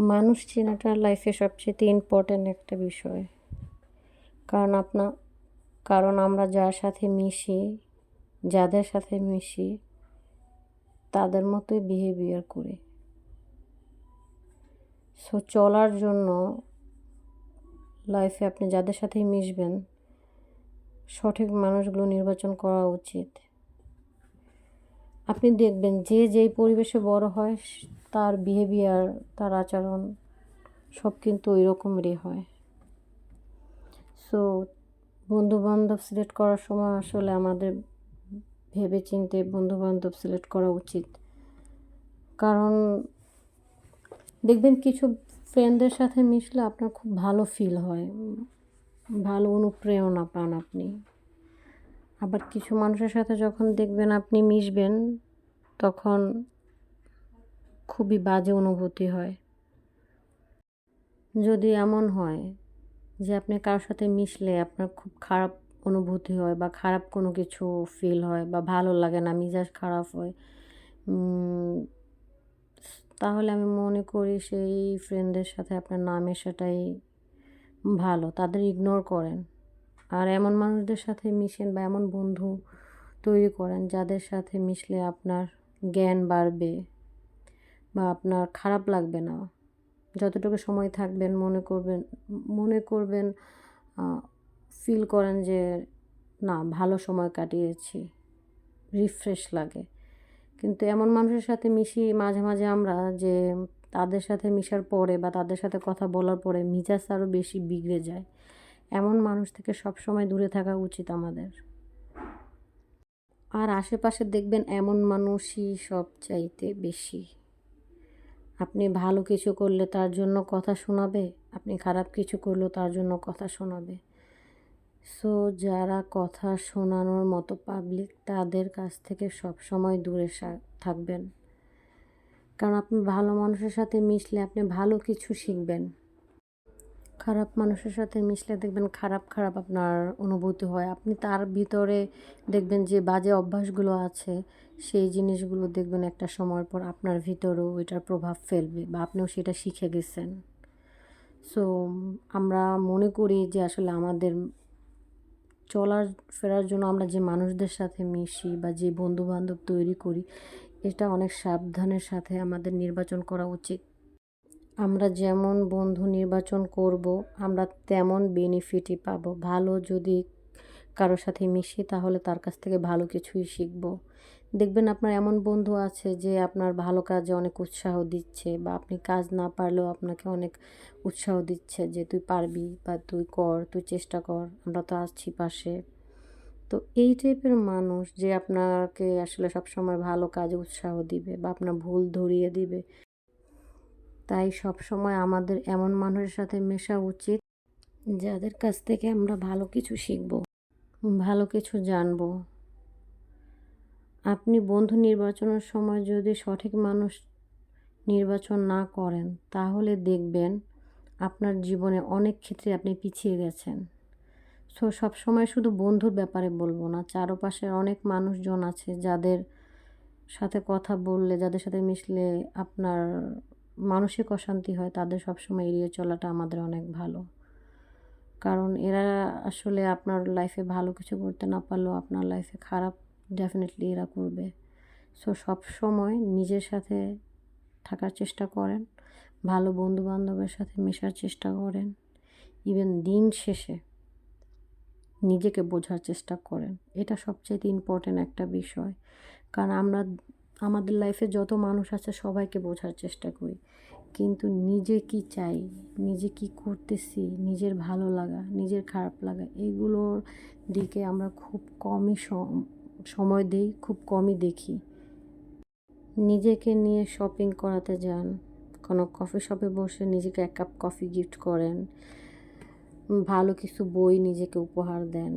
মানুষ চেনাটা লাইফে সবচেয়ে ইম্পর্ট্যান্ট একটা বিষয়। কারণ কারণ আমরা যার সাথে মিশি, যাদের সাথে মিশি, তাদের মতোই বিহেভিয়ার করি। সো চলার জন্য লাইফে আপনি যাদের সাথেই মিশবেন, সঠিক মানুষগুলো নির্বাচন করা উচিত। আপনি দেখবেন যে যেই পরিবেশে বড় হয়, তার বিহেভিয়ার, তার আচরণ সব কিন্তু ওই রকমেরই হয়। সো বন্ধুবান্ধব সিলেক্ট করার সময় আসলে আমাদের ভেবে চিন্তে বন্ধুবান্ধব সিলেক্ট করা উচিত। কারণ দেখবেন কিছু ফ্রেন্ডদের সাথে মিশলে আপনার খুব ভালো ফিল হয়, ভালো অনুপ্রেরণা পান আপনি। আবার কিছু মানুষের সাথে যখন দেখবেন আপনি মিশবেন, তখন খুবই বাজে অনুভূতি হয়। যদি এমন হয় যে আপনি কারোর সাথে মিশলে আপনার খুব খারাপ অনুভূতি হয় বা খারাপ কোনো কিছু ফিল হয় বা ভালো লাগে না, মেজাজ খারাপ হয়, তাহলে আমি মনে করি সেই ফ্রেন্ডদের সাথে আপনার না মেশাটাই ভালো। তাদের ইগনোর করেন। আর এমন মানুষদের সাথে মিশেন বা এমন বন্ধু তৈরি করেন যাদের সাথে মিশলে আপনার জ্ঞান বাড়বে বা আপনার খারাপ লাগবে না। যতটুকু সময় থাকবেন মনে করবেন ফিল করেন যে না, ভালো সময় কাটিয়েছি, রিফ্রেশ লাগে। কিন্তু এমন মানুষের সাথে মিশি মাঝে মাঝে আমরা, যে তাদের সাথে মিশার পরে বা তাদের সাথে কথা বলার পরে মেজাজ আরও বেশি বিগড়ে যায়। এমন মানুষ থেকে সবসময় দূরে থাকা উচিত আমাদের। আর আশেপাশে দেখবেন এমন মানুষই সবচাইতে বেশি। আপনি ভালো কিছু করলে তার জন্য কথা শোনাবে, আপনি খারাপ কিছু করলেও তার জন্য কথা শোনাবে। সো যারা কথা শোনানোর মতো পাবলিক, তাদের কাছ থেকে সবসময় দূরে থাকবেন। কারণ আপনি ভালো মানুষের সাথে মিশলে আপনি ভালো কিছু শিখবেন। খারাপ মানুষের সাথে মিশলে দেখবেন খারাপ আপনার অনুভূতি হয়। আপনি তার ভিতরে দেখবেন যে বাজে অভ্যাসগুলো আছে, সেই জিনিসগুলো দেখবেন একটা সময়ের পর আপনার ভিতরেও এটার প্রভাব ফেলবে বা আপনিও সেটা শিখে গেছেন। সো আমরা মনে করি যে আসলে আমাদের চলার ফেরার জন্য আমরা যে মানুষদের সাথে মিশি বা যে বন্ধুবান্ধব তৈরি করি, এটা অনেক সাবধানের সাথে আমাদের নির্বাচন করা উচিত। আমরা যেমন বন্ধু নির্বাচন করব, আমরা তেমন বেনিফিটই পাবো। ভালো যদি কারোর সাথে মিশি, তাহলে তার কাছ থেকে ভালো কিছুই শিখব। দেখবেন আপনার এমন বন্ধু আছে যে আপনার ভালো কাজে অনেক উৎসাহ দিচ্ছে, বা আপনি কাজ না পারলেও আপনাকে অনেক উৎসাহ দিচ্ছে যে তুই পারবি বা তুই কর, তুই চেষ্টা কর, আমরা তো আছি পাশে। তো এই টাইপের মানুষ যে আপনাকে আসলে সবসময় ভালো কাজে উৎসাহ দিবে বা আপনার ভুল ধরিয়ে দিবে, তাই সবসময় আমাদের এমন মানুষের সাথে মেশা উচিত যাদের কাছ থেকে আমরা ভালো কিছু শিখব, ভালো কিছু জানব। আপনি বন্ধু নির্বাচনের সময় যদি সঠিক মানুষ নির্বাচন না করেন, তাহলে দেখবেন আপনার জীবনে অনেক ক্ষেত্রে আপনি পিছিয়ে গেছেন। সো সবসময় শুধু বন্ধুর ব্যাপারে বলবো না, চারপাশের অনেক মানুষজন আছে যাদের সাথে কথা বললে, যাদের সাথে মিশলে আপনার মানসিক অশান্তি হয়, তাদের সবসময় এড়িয়ে চলাটা আমাদের অনেক ভালো। কারণ এরা আসলে আপনার লাইফে ভালো কিছু করতে না পারলেও আপনার লাইফে খারাপ ডেফিনেটলি এরা করবে। সো সবসময় নিজের সাথে থাকার চেষ্টা করেন, ভালো বন্ধুবান্ধবের সাথে মেশার চেষ্টা করেন, ইভেন দিন শেষে নিজেকে বোঝার চেষ্টা করেন। এটা সবচেয়ে ইম্পর্ট্যান্ট একটা বিষয়। কারণ আমরা আমাদের লাইফে যত মানুষ আছে সবাইকে বোঝার চেষ্টা করি, কিন্তু নিজে কি চাই, নিজে কি করতেছি, নিজের ভালো লাগা, নিজের খারাপ লাগা, এগুলোর দিকে আমরা খুব কমই সময় দিই, খুব কমই দেখি। নিজেকে নিয়ে শপিং করাতে যান, কোনো কফি শপে বসে নিজেকে 1 কাপ কফি গিফট করেন, ভালো কিছু বই নিজেকে উপহার দেন।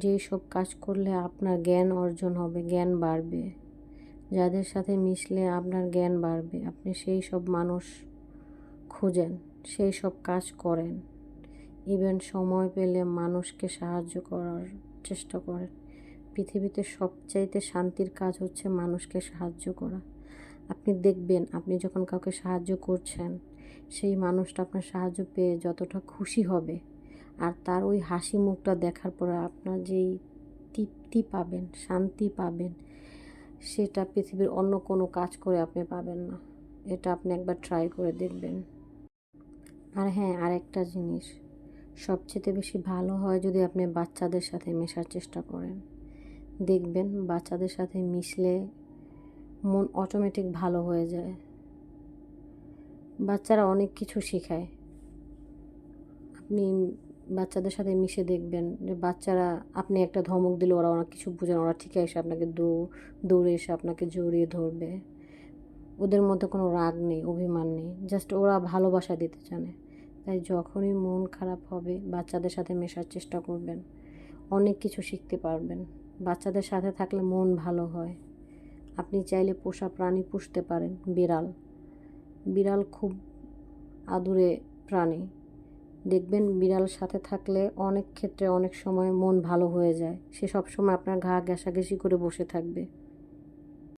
যেই সব কাজ করলে আপনার জ্ঞান অর্জন হবে, জ্ঞান বাড়বে, যাদের সাথে মিশলে আপনার জ্ঞান বাড়বে, আপনি সেই সব মানুষ খুঁজেন, সেই সব কাজ করেন। ইভেন সময় পেলে মানুষকে সাহায্য করার চেষ্টা করেন। পৃথিবীতে সবচাইতে শান্তির কাজ হচ্ছে মানুষকে সাহায্য করা। আপনি দেখবেন আপনি যখন কাউকে সাহায্য করছেন, সেই মানুষটা আপনার সাহায্য পেয়ে যতটা খুশি হবে, আর তার ওই হাসি মুখটা দেখার পরে আপনার যেই তৃপ্তি পাবেন, শান্তি পাবেন, সেটা পৃথিবীর অন্য কোনো কাজ করে আপনি পাবেন না। এটা আপনি একবার ট্রাই করে দেখবেন। আর হ্যাঁ, আরেকটা জিনিস, সবচেয়ে বেশি ভালো হয় যদি আপনি বাচ্চাদের সাথে মেশার চেষ্টা করেন। দেখবেন বাচ্চাদের সাথে মিশলে মন অটোমেটিক ভালো হয়ে যায়। বাচ্চারা অনেক কিছু শেখায়। আপনি বাচ্চাদের সাথে মিশে দেখবেন যে বাচ্চারা, আপনি একটা ধমক দিলে ওরা অনেক কিছু বোঝে না, ওরা ঠিক এসে আপনাকে দৌড়ে এসে আপনাকে জড়িয়ে ধরবে। ওদের মধ্যে কোনো রাগ নেই, অভিমান নেই, জাস্ট ওরা ভালোবাসা দিতে জানে। তাই যখনই মন খারাপ হবে বাচ্চাদের সাথে মেশার চেষ্টা করবেন, অনেক কিছু শিখতে পারবেন। বাচ্চাদের সাথে থাকলে মন ভালো হয়। আপনি চাইলে পোষা প্রাণী পুষতে পারেন। বিড়াল খুব আদুরে প্রাণী। দেখবেন বিড়াল সাথে থাকলে অনেক ক্ষেত্রে অনেক সময় মন ভালো হয়ে যায়। সে সবসময় আপনার ঘা ঘেঁষাঘেঁষি করে বসে থাকবে।